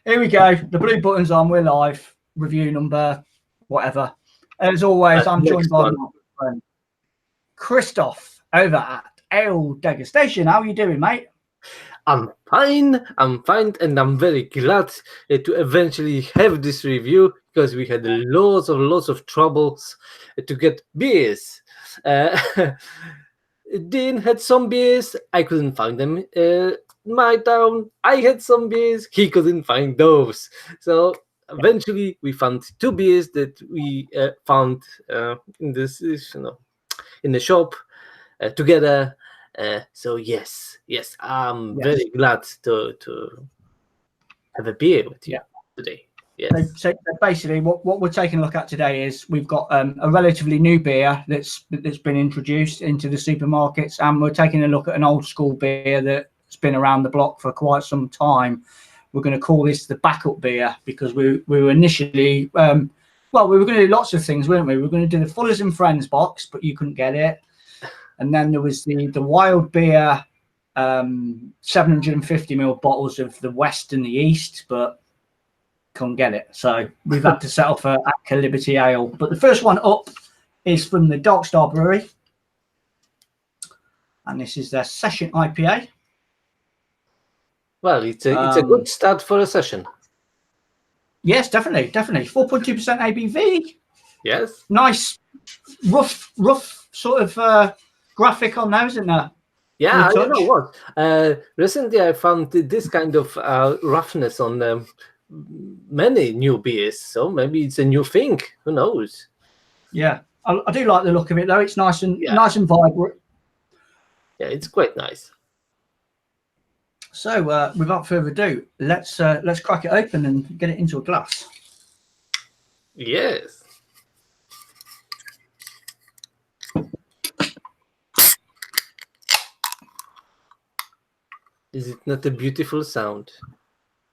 Here we go. The blue button's on. We're live. Review number, whatever. As always, I'm joined by my friend Christoph over at Degustation. How are you doing, mate? I'm fine, and I'm very glad to eventually have this review because we had lots of troubles to get beers. Dean had some beers, I couldn't find them. My town, I had some beers, he couldn't find those. So eventually we found two beers that we found in this, in the shop together. So yes, I'm very glad to have a beer with you today. Yes. So basically, what we're taking a look at today is we've got a relatively new beer that's been introduced into the supermarkets, and we're taking a look at an old school beer that's been around the block for quite some time. We're going to call this the backup beer because we were initially, we were going to do lots of things, weren't we? We were going to do the Fullers and Friends box, but you couldn't get it. And then there was the wild beer, 750ml bottles of the West and the East, but couldn't get it. So we've had to settle for Atka Liberty Ale. But the first one up is from the Darkstar Brewery. And this is their Session IPA. Well, it's a good start for a session. Yes, definitely. 4.2% ABV. Yes. Nice, rough sort of graphic on those, isn't there? Yeah, you know what? Recently, I found this kind of roughness on many new beers, so maybe it's a new thing. Who knows? Yeah, I do like the look of it though. It's nice and vibrant. Yeah, it's quite nice. So, without further ado, let's crack it open and get it into a glass. Yes. Is it not a beautiful sound?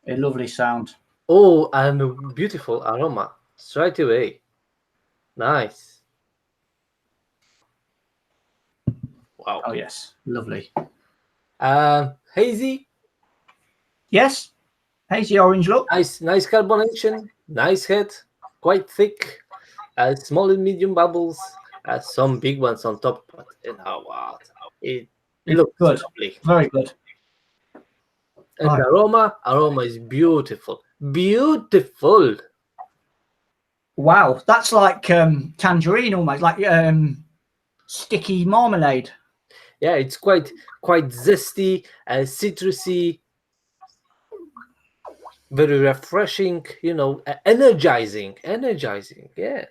A lovely sound. Oh, and a beautiful aroma straight away. Nice. Wow. Oh yes, lovely. Hazy. Yes, hazy orange look. Nice carbonation. Nice head. Quite thick. Small and medium bubbles. Some big ones on top. But you know what? It looks good. Lovely. Very good. And the aroma is beautiful. Beautiful. Wow, that's like tangerine almost, like sticky marmalade. Yeah, it's quite zesty, citrusy, very refreshing. Energizing. Yes.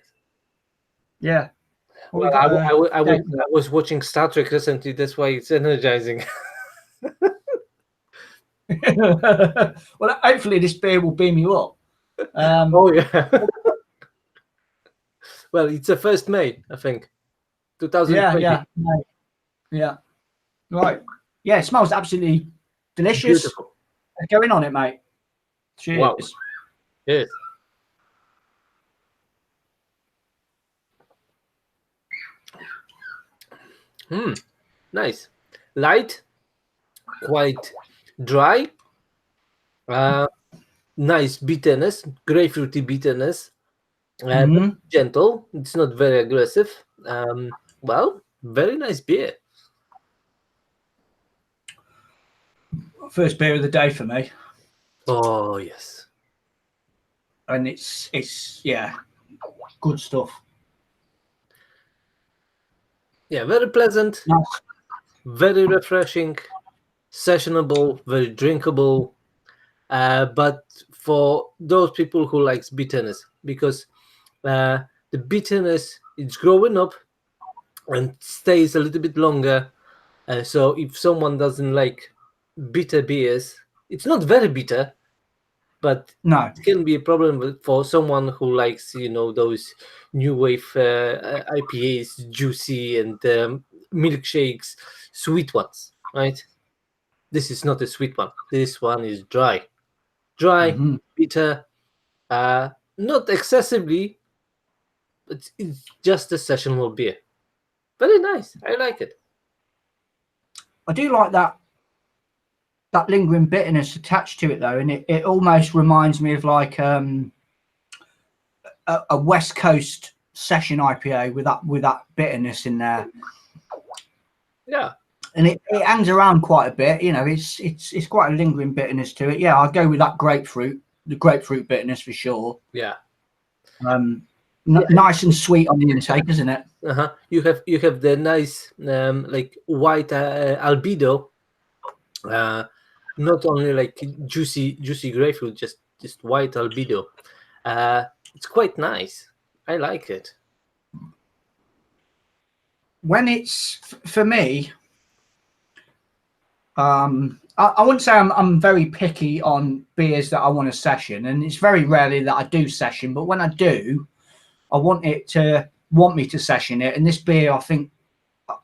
Yeah. Well, I was watching Star Trek recently. That's why it's energizing. Well, hopefully this beer will beam you up. Oh yeah. Well, it's the 1st May, I think. 2020. Yeah. Right. Yeah, it smells absolutely delicious. Beautiful. Let's go in on it, mate. Cheers. Wow. Yes. Nice. Light, quite dry. Nice bitterness, grapefruity bitterness. Gentle. It's not very aggressive. Well, very nice beer. First beer of the day for me. Oh yes. And it's good stuff. Yeah, very pleasant. Nice. Very refreshing, sessionable, very drinkable. But for those people who likes bitterness, because the bitterness is growing up and stays a little bit longer. So if someone doesn't like bitter beers, it's not very bitter, but it can be a problem for someone who likes, those new wave IPAs, juicy and milkshakes, sweet ones, right? This is not a sweet one. This one is dry, bitter, not excessively, but it's just a sessionable beer. Very nice. I like it. I do like that that lingering bitterness attached to it though, and it almost reminds me of like a West Coast session IPA with that bitterness in there. Yeah. And it hangs around quite a bit, you know. It's quite a lingering bitterness to it. Yeah, I'll go with that the grapefruit bitterness for sure. Yeah. Nice and sweet on the intake, isn't it? You have the nice like white albedo, not only like juicy grapefruit, just white albedo. It's quite nice. I like it. When it's for me, I wouldn't say I'm very picky on beers that I want to session, and it's very rarely that I do session. But when I do, I want me to session it. And this beer, I think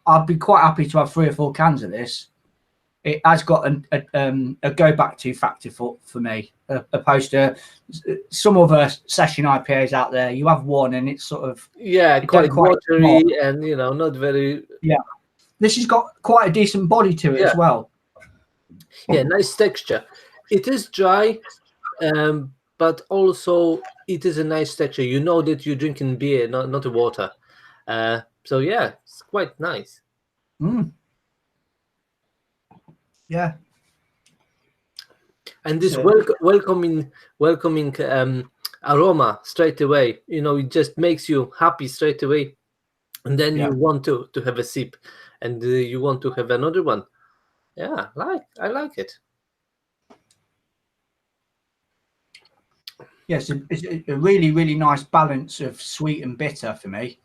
I'd be quite happy to have 3 or 4 cans of this. It has got a go back to factor for me, opposed to some other session IPAs out there. You have one and it's sort of quite watery and not very. Yeah, this has got quite a decent body to it as well. Yeah, nice texture. It is dry, but also it is a nice texture. You know that you're drinking beer, not a water. So yeah, it's quite nice. Yeah. And this welcoming aroma straight away. It just makes you happy straight away, and then you want to have a sip, and you want to have another one. Yeah, I like it. Yes, it's a really, really nice balance of sweet and bitter for me,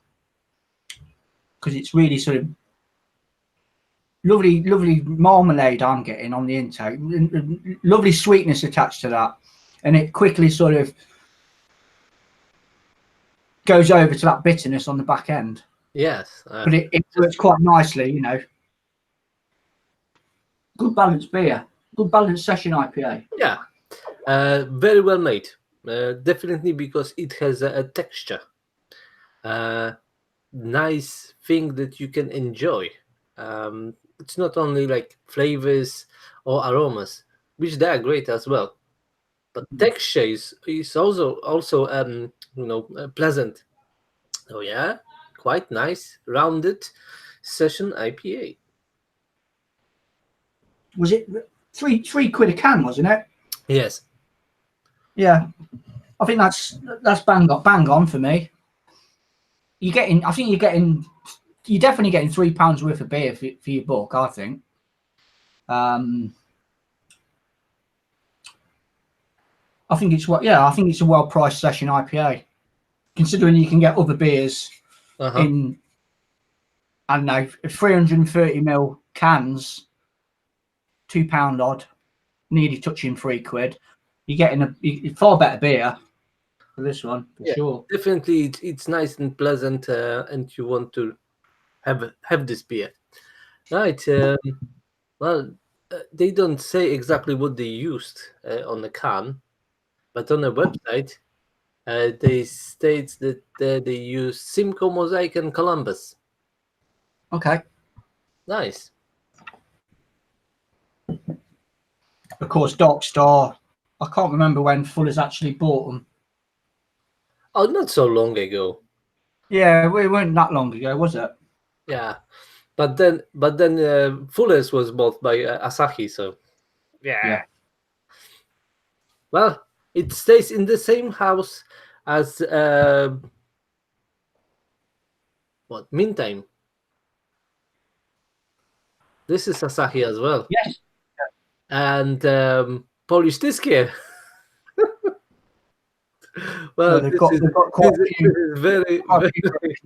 because it's really sort of lovely marmalade I'm getting on the intake, lovely sweetness attached to that, and it quickly sort of goes over to that bitterness on the back end. Yes, but it works quite nicely, Good balanced beer, good balanced session IPA. Yeah, very well made. Definitely, because it has a texture, nice thing that you can enjoy. It's not only like flavors or aromas, which they are great as well, but texture is also pleasant. Oh yeah, quite nice, rounded session IPA. Was it three quid a can, wasn't it? Yes. Yeah, I think that's bang on for me. You're definitely getting £3 worth of beer for your buck, I think. I think it's a well priced session IPA, considering you can get other beers in, I don't know, 330ml cans, £2 odd, nearly touching £3. You're getting a far better beer for this one, for sure. Definitely, it's nice and pleasant, and you want to have this beer, right? Well, they don't say exactly what they used on the can, but on the website, they state that they use Simcoe, Mosaic, and Columbus. Okay. Nice. Of course, Dark Star. I can't remember when Fuller's actually bought them. Oh, not so long ago. Yeah, it weren't that long ago, was it? Yeah, but then Fuller's was bought by Asahi, so yeah. Well, it stays in the same house as Meantime. This is Asahi as well. Yes. And Polish Tiskie. Well, they've got quite a few. This is very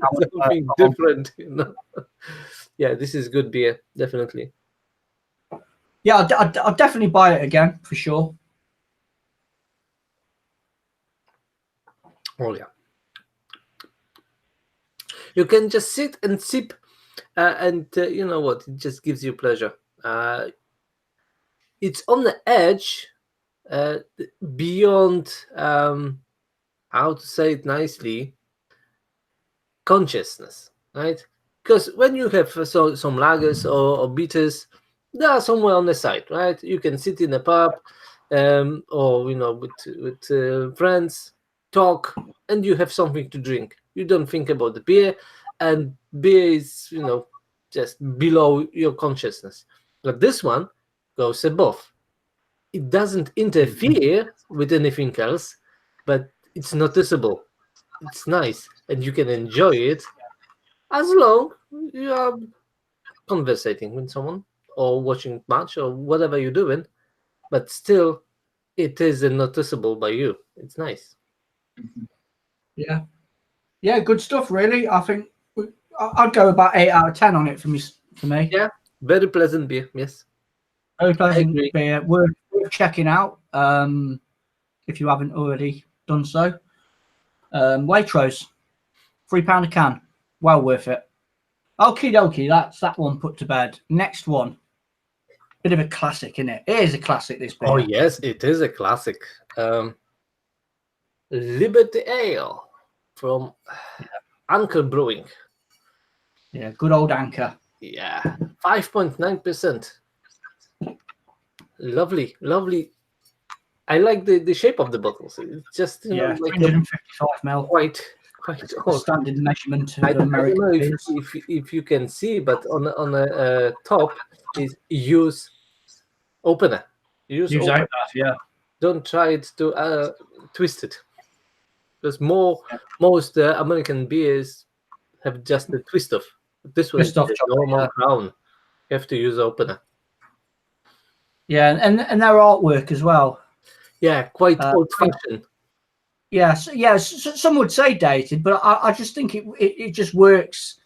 something different, Yeah, this is good beer, definitely. Yeah, I'll definitely buy it again for sure. Oh yeah. You can just sit and sip, and you know what? It just gives you pleasure. It's on the edge, beyond how to say it nicely, consciousness, right? Because when you have some lagers or bitters, They are somewhere on the side, right? You can sit in a pub, or with friends, talk, and you have something to drink. You don't think about the beer, and beer is just below your consciousness. But this one goes above. It doesn't interfere with anything else, but it's noticeable. It's nice, and you can enjoy it as long you are conversating with someone or watching match or whatever you're doing, but still it is noticeable by you. It's nice. Yeah, yeah, good stuff. Really, I think I'd go about 8 out of 10 on it for me. Yeah, very pleasant beer. Yes, Very I pleasant agree. beer. Worth checking out if you haven't already done so. Waitrose, £3 a can. Well worth it. Okie dokie, that's that one put to bed. Next one. Bit of a classic, isn't it? It is a classic, this beer. Oh yes, it is a classic. Liberty Ale from Anchor Brewing. Yeah, good old Anchor. Yeah, 5.9%. Lovely, lovely. I like the shape of the bottles. It's just Yeah, like 355 ml. quite The old. standard measurement I of don't American know beers. if you can see, but on the top is use opener. Use Use opener. that, yeah. Don't try it to twist it. Because most American beers have just a twist off. This one is Twist off the chocolate, normal yeah. crown. You have to use opener. Yeah, and their artwork as well. Yeah, quite old fashioned. Yes, yes. Some would say dated, but I just think it just works.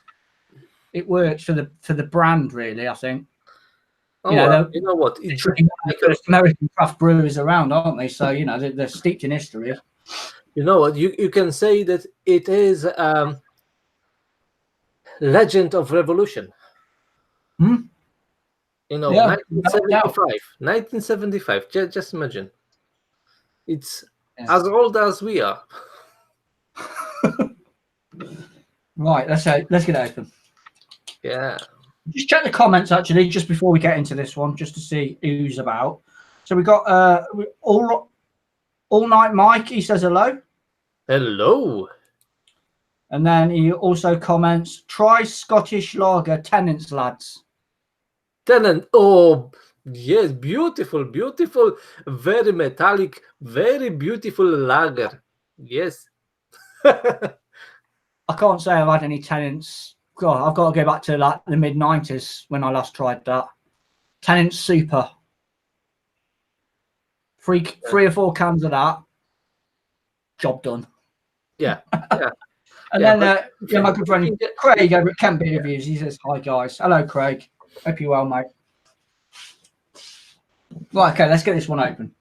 It works for the brand, really. I think. Oh well, you know what? It's Literally one of the first American craft brewers around, aren't they? So they're steeped in history. you know what? You can say that it is Legend of Revolution. Hmm? Yeah, 1975. 1975. Just imagine. It's yeah. as old as we are. Right, let's get it open. Yeah. Just check the comments actually, just before we get into this one, just to see who's about. So we got all night Mike. He says hello, Hello. and then he also comments, "Try Scottish lager, Tennants lads." Tenant. Oh, yes. Beautiful, beautiful. Very metallic. Very beautiful lager. Yes. I can't say I've had any Tennants. God, I've got to go back to like the mid-90s when I last tried that. Tennants Super. Three or four cans of that. Job done. Yeah. Yeah. And Yeah, then my good friend Craig over at Kent Beer Reviews, he says, "Hi guys, hello Craig, hope you're well, mate." Right, okay, let's get this one open.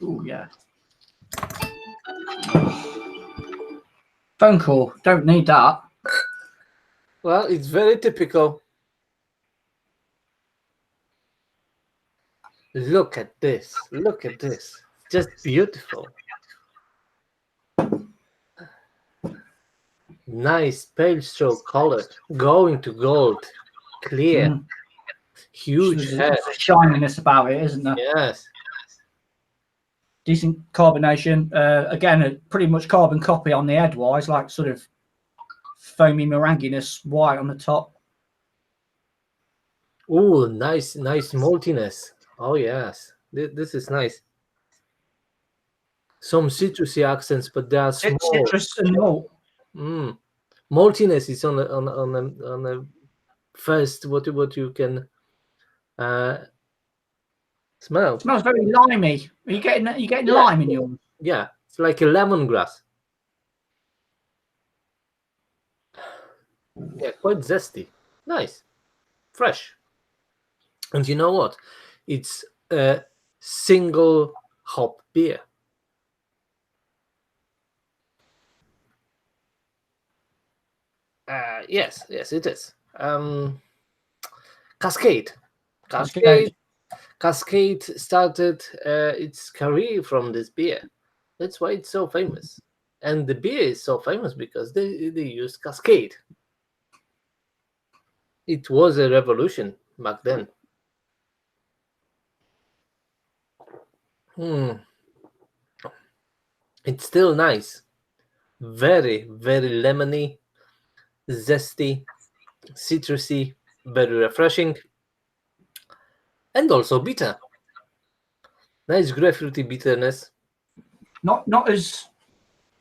Oh yeah. Phone call. Don't need that. Well, it's very typical. Look at this. Look at this. Just beautiful. Nice pale straw color. Going to gold. Clear. Huge There's head. a shininess about it, isn't there? Yes. Decent carbonation. Again, a pretty much carbon copy on the head-wise, like sort of foamy meringuiness white on the top. Oh, nice maltiness. Oh yes, this is nice. Some citrusy accents, but they are small. Citrus and malt. Maltiness is on the first what you can smell. It smells very limey. Are you getting lime in yours? Yeah, it's like a lemongrass. Yeah, quite zesty. Nice, fresh. And you know what? It's a single hop beer. Yes, it is. Cascade started its career from this beer. That's why it's so famous. And the beer is so famous because they use Cascade. It was a revolution back then. It's still nice. Very, very lemony, zesty, citrusy, very refreshing, and also bitter. Nice grapefruity bitterness. Not as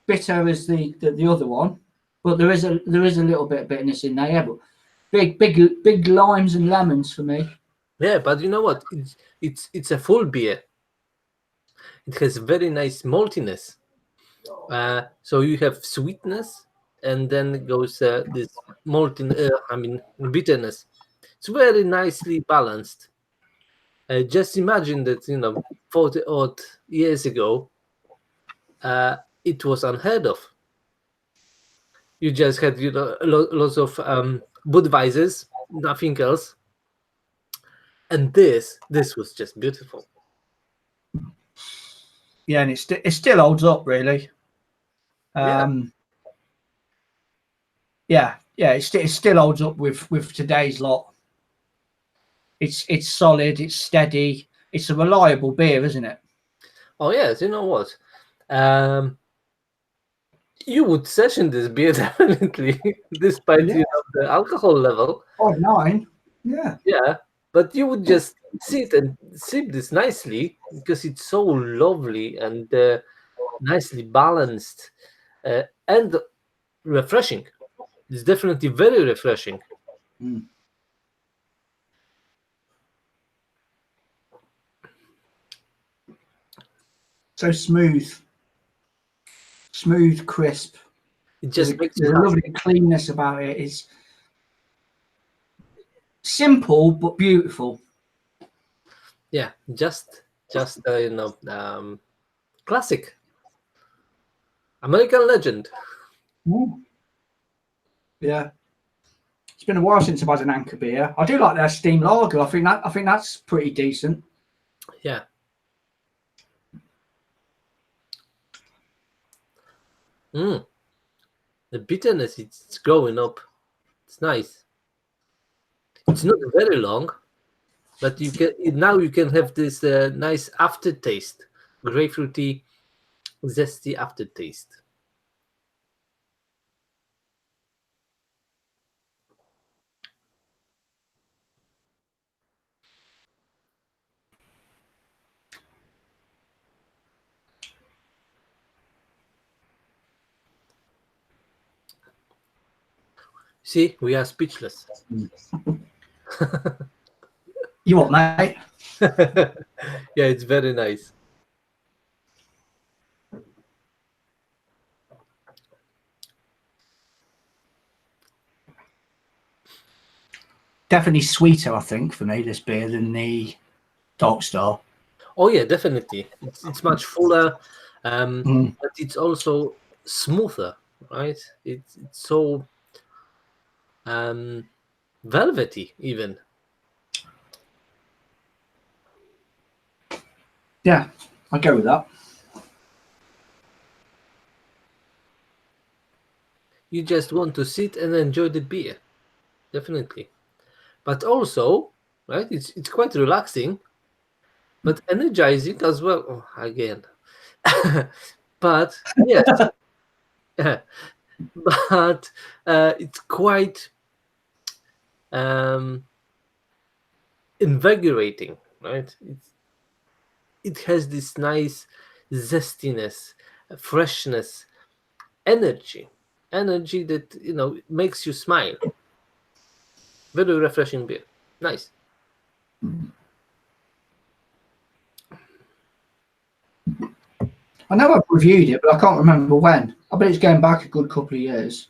bitter as the other one, but there is a little bit of bitterness in there. Yeah, but big limes and lemons for me. Yeah, but you know what? It's a full beer. It has very nice maltiness. So you have sweetness, and then goes this bitterness. It's very nicely balanced. Just imagine that 40 odd years ago, it was unheard of. You just had lots of Budweisers, nothing else, and this was just beautiful. Yeah, and it still holds up really. Yeah, it still holds up with today's lot. It's solid, it's steady, it's a reliable beer, isn't it? Oh yes, you know what? You would session this beer definitely, despite the alcohol level. Oh, 9. Yeah. Yeah, but you would just sit and sip this nicely because it's so lovely and nicely balanced and refreshing. It's definitely very refreshing. So smooth, crisp. It just makes there's a lovely cleanness about it. It's simple but beautiful. Yeah, just classic American legend. Yeah, it's been a while since I've had an Anchor beer. I do like their steam lager. I think that's pretty decent. Yeah. The bitterness, it's growing up. It's nice. It's not very long, but you can have this nice aftertaste, grapefruity, zesty aftertaste. See, we are speechless. You what, mate? Yeah, it's very nice. Definitely sweeter, I think, for me, this beer than the Dark Star. Oh yeah, definitely. It's much fuller, but it's also smoother, right? It's so velvety even. Yeah, I go with that. You just want to sit and enjoy the beer, definitely. But also, right? It's quite relaxing, but energizing as well. Oh, again, but yes, but it's quite invigorating, right? It has this nice zestiness, freshness, energy that makes you smile. Very refreshing beer. Nice. I know I've reviewed it, but I can't remember when. I bet it's going back a good couple of years.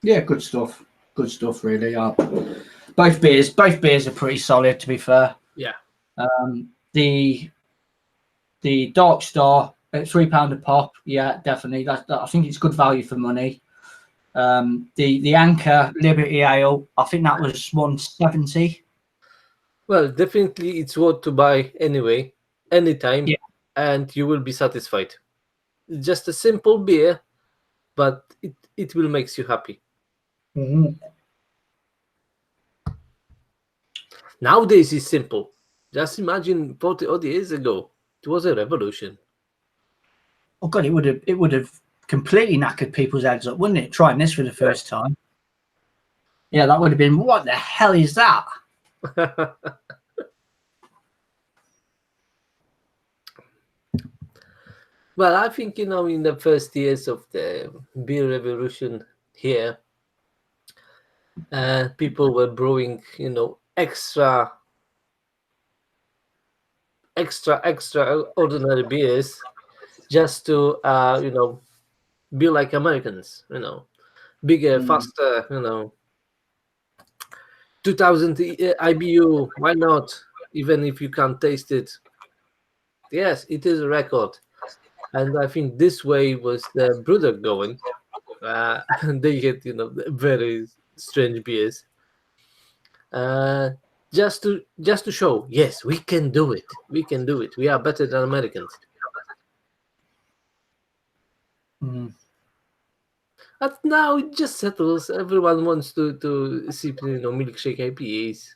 Yeah, good stuff. Good stuff, really. Both beers are pretty solid, to be fair. Yeah. The Dark Star at £3 a pop. Yeah, definitely. I think it's good value for money. The Anchor Liberty Ale, I think that was 170. Well, definitely it's worth to buy anyway, anytime, Yeah. and you will be satisfied. It's just a simple beer, but it will makes you happy. Mhm. Nowadays it's simple. Just imagine 40 odd years ago. It was a revolution. Oh God, it would have completely knackered people's heads up, wouldn't it? Trying this for the first time. Yeah, that would have been, what the hell is that? Well, I think, in the first years of the beer revolution here, people were brewing, extra ordinary beers just to, be like Americans, bigger, faster, 2000 IBU, why not? Even if you can't taste it. Yes, it is a record. And I think this way was the brewdog going. They get, very strange beers. Uh, just to show, yes, we can do it. We can do it. We are better than Americans. Mm. But now it just settles. Everyone wants to sip, milkshake IPAs,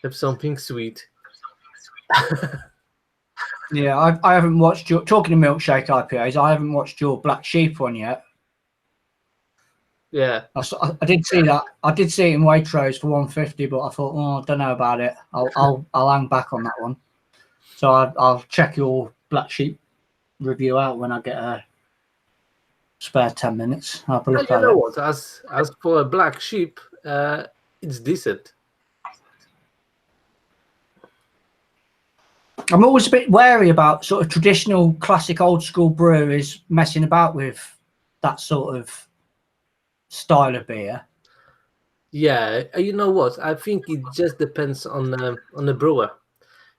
have something sweet. Yeah, I haven't watched your, talking of milkshake IPAs, I haven't watched your Black Sheep one yet. Yeah. I did see that. I did see it in Waitrose for 150, but I thought, oh, I don't know about it. I'll hang back on that one. So I'll check your Black Sheep review out when I get a spare 10 minutes. I'll have a look You at know it. what? As for a black sheep, it's decent. I'm always a bit wary about sort of traditional, classic, old school breweries messing about with that sort of style of beer. Yeah, you know what? I think it just depends on the brewer.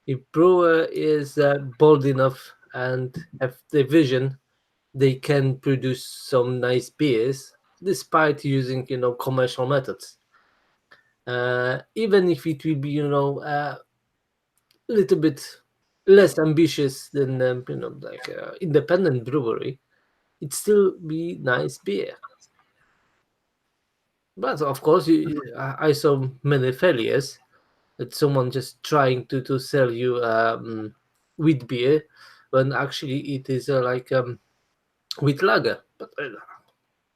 If brewer is bold enough and have the vision, they can produce some nice beers despite using commercial methods. Even if it will be a little bit less ambitious than like independent brewery, it still be nice beer. But of course, I saw many failures. That someone just trying to sell you wheat beer when actually it is like wheat lager. But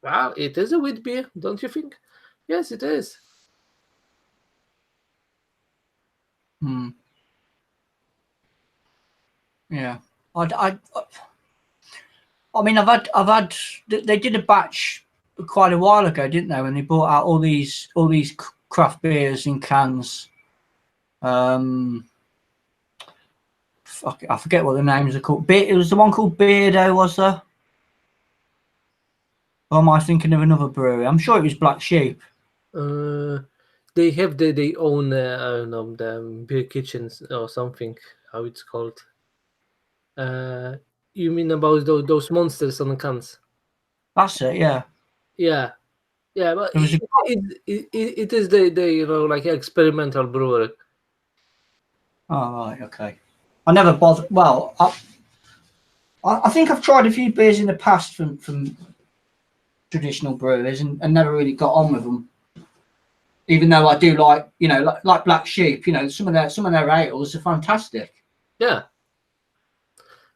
well, it is a wheat beer, don't you think? Yes, it is. Hmm. Yeah. I mean, I've had. They did a batch quite a while ago, didn't they? When they brought out all these craft beers in cans. Fuck it, I forget what the names are called. It was the one called Beardo, was there? Or am I thinking of another brewery? I'm sure it was Black Sheep. Uh, they have their own I don't know, the beer kitchens or something. How it's called? Uh, you mean about those monsters on the cans? That's it. Yeah. Yeah, yeah, but There was a. it is the like experimental brewery. Oh right, okay. I never bothered. Well, I think I've tried a few beers in the past from traditional breweries and never really got on with them. Even though I do like, like Black Sheep, some of their ales are fantastic. Yeah,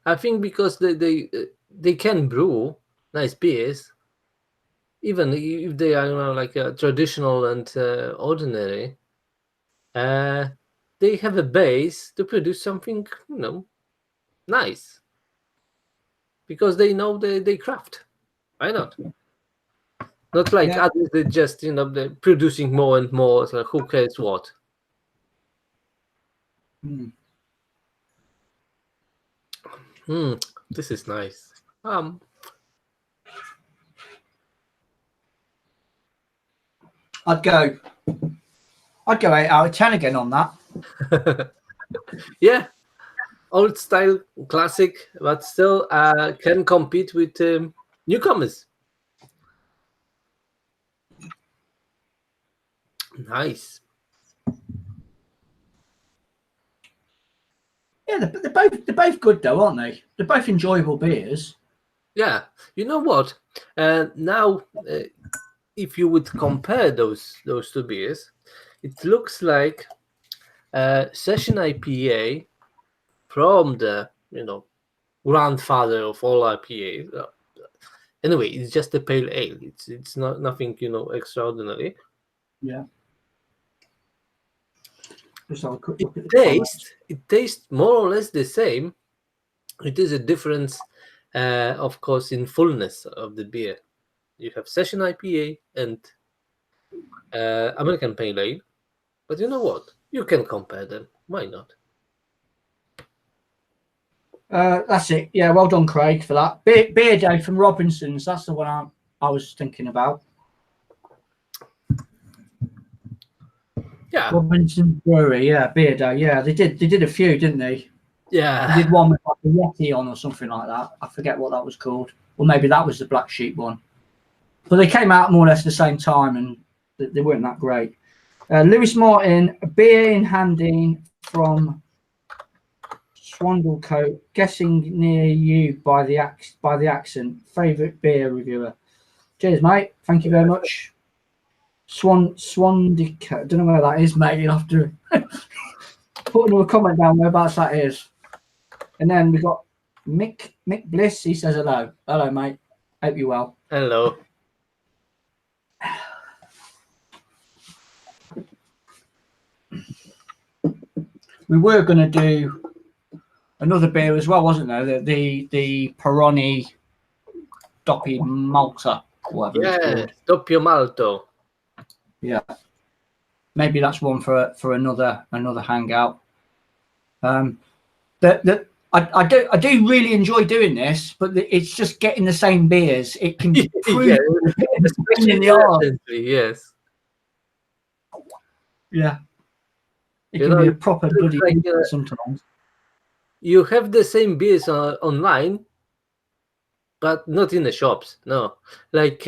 I think because they can brew nice beers, even if they are like traditional and ordinary. Uh, they have a base to produce something nice because they know they craft. Why not? Not like Yeah. others that just they're producing more and more. So who cares what? Mm. Hmm, this is nice. I'd go 8 out of 10 again on that. Yeah, old style classic, but still can compete with newcomers. Nice. Yeah, they're both good though, aren't they? They're both enjoyable beers. Yeah. You know what? Now, if you would compare those two beers, it looks like Session IPA from the grandfather of all IPA. Anyway, it's just a pale ale. It's not nothing extraordinary. Yeah. Just have a quick It look at the comments. tastes more or less the same. It is a difference, of course, in fullness of the beer. You have Session IPA and American Pale Ale, but you know what? You can compare them. Why not? That's it. Yeah, well done, Craig, for that. Beer Day from Robinson's. That's the one I was thinking about. Yeah, Robinson Brewery. Yeah, Beer Day. Yeah, they did a few, didn't they? yeah. They did one with like a Yeti on or something like that. I forget what that was called. Or maybe that was the Black Sheep one. But they came out more or less at the same time, and they weren't that great. Lewis Martin, a beer in handing from Swandlecote, guessing near you by the accent. Favourite beer reviewer. Cheers, mate. Thank you very much. Swandicote. I don't know where that is, mate. You'll have to put another comment down whereabouts that is. And then we've got Mick Bliss. He says hello. Hello, mate. Hope you're well. Hello. We were going to do another beer as well, wasn't there? The Peroni Doppio Malta, whatever it's called. Doppio Malto. Yeah, maybe that's one for another hangout. I do really enjoy doing this, but it's just getting the same beers. It can prove in the art. Yes. Yeah. It can be a proper bloody sometimes. You have the same beers online, but not in the shops. No, like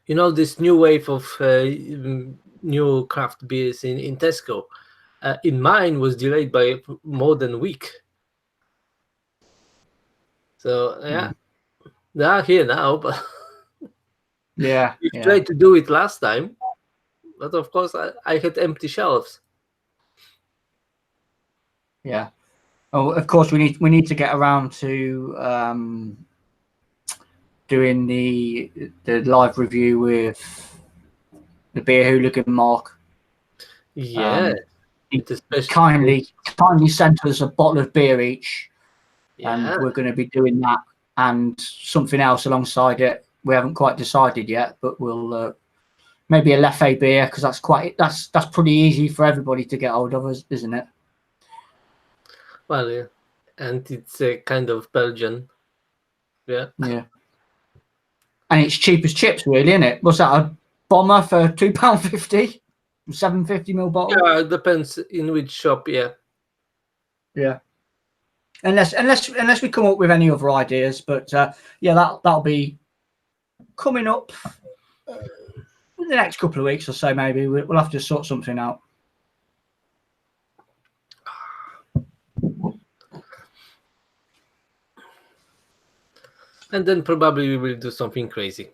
this new wave of new craft beers in Tesco. In mine was delayed by more than a week. So yeah, they are here now, but yeah, we tried to do it last time, but of course I had empty shelves. Yeah. Oh, of course we need to get around to doing the live review with the Beer Hooligan Mark. Yeah. He kindly sent us a bottle of beer each. Yeah. And we're going to be doing that and something else alongside it. We haven't quite decided yet, but we'll maybe a Leffe beer, because that's pretty easy for everybody to get hold of us, isn't it? Well, yeah. And it's a kind of Belgian. Yeah. Yeah. And it's cheap as chips, really, isn't it? What's that, a bomber for £2.50? 750ml bottle? Yeah, it depends in which shop, yeah. Yeah. Unless we come up with any other ideas, but yeah, that'll be coming up in the next couple of weeks or so. Maybe we'll have to sort something out. And then probably we will do something crazy.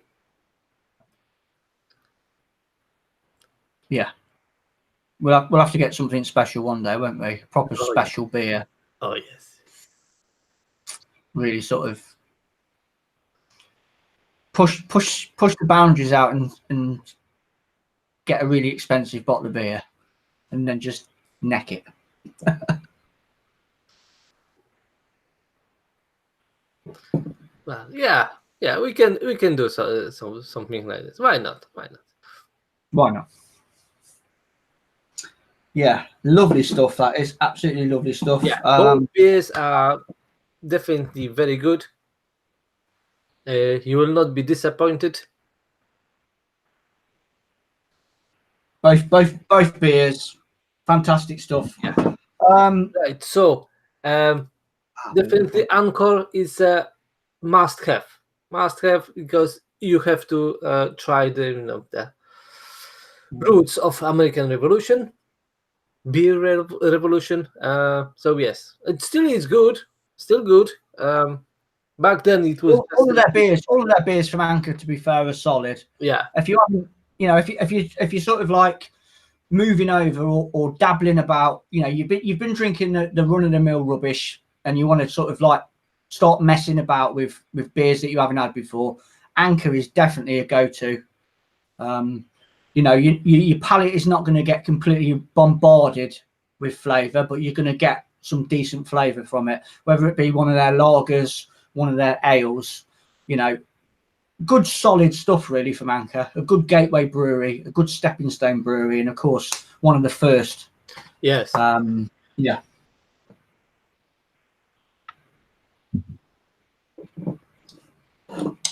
Yeah, we'll have to get something special one day, won't we? Proper special beer. Oh yes. Really sort of push the boundaries out and get a really expensive bottle of beer, and then just neck it. Well, yeah, we can do something like this. Why not? Why not? Yeah, lovely stuff. That is absolutely lovely stuff. Yeah, both beers are definitely very good. You will not be disappointed. Both beers, fantastic stuff. Yeah. Right. So, definitely Anchor is a must-have, because you have to try the roots of American Revolution, beer revolution. So yes, it still is good, still good. Back then it was all of their beers from Anchor, to be fair, are solid. Yeah. If you haven't, you know, if you sort of like moving over or dabbling about, you know, you've been drinking the run of the mill rubbish, and you want to sort of like start messing about with beers that you haven't had before, Anchor is definitely a go-to. You know, your palate is not going to get completely bombarded with flavour, but you're going to get some decent flavour from it, whether it be one of their lagers, one of their ales, you know, good solid stuff really from Anchor, a good gateway brewery, a good stepping stone brewery, and of course one of the first. Yes. Yeah.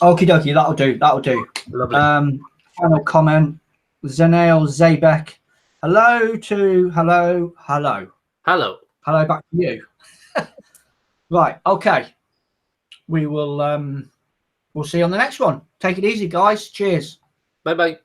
Okie dokie, that'll do. Lovely. Final comment, Zenail Zabek. Hello back to you. Right, okay. We will we'll see you on the next one. Take it easy, guys. Cheers. Bye bye.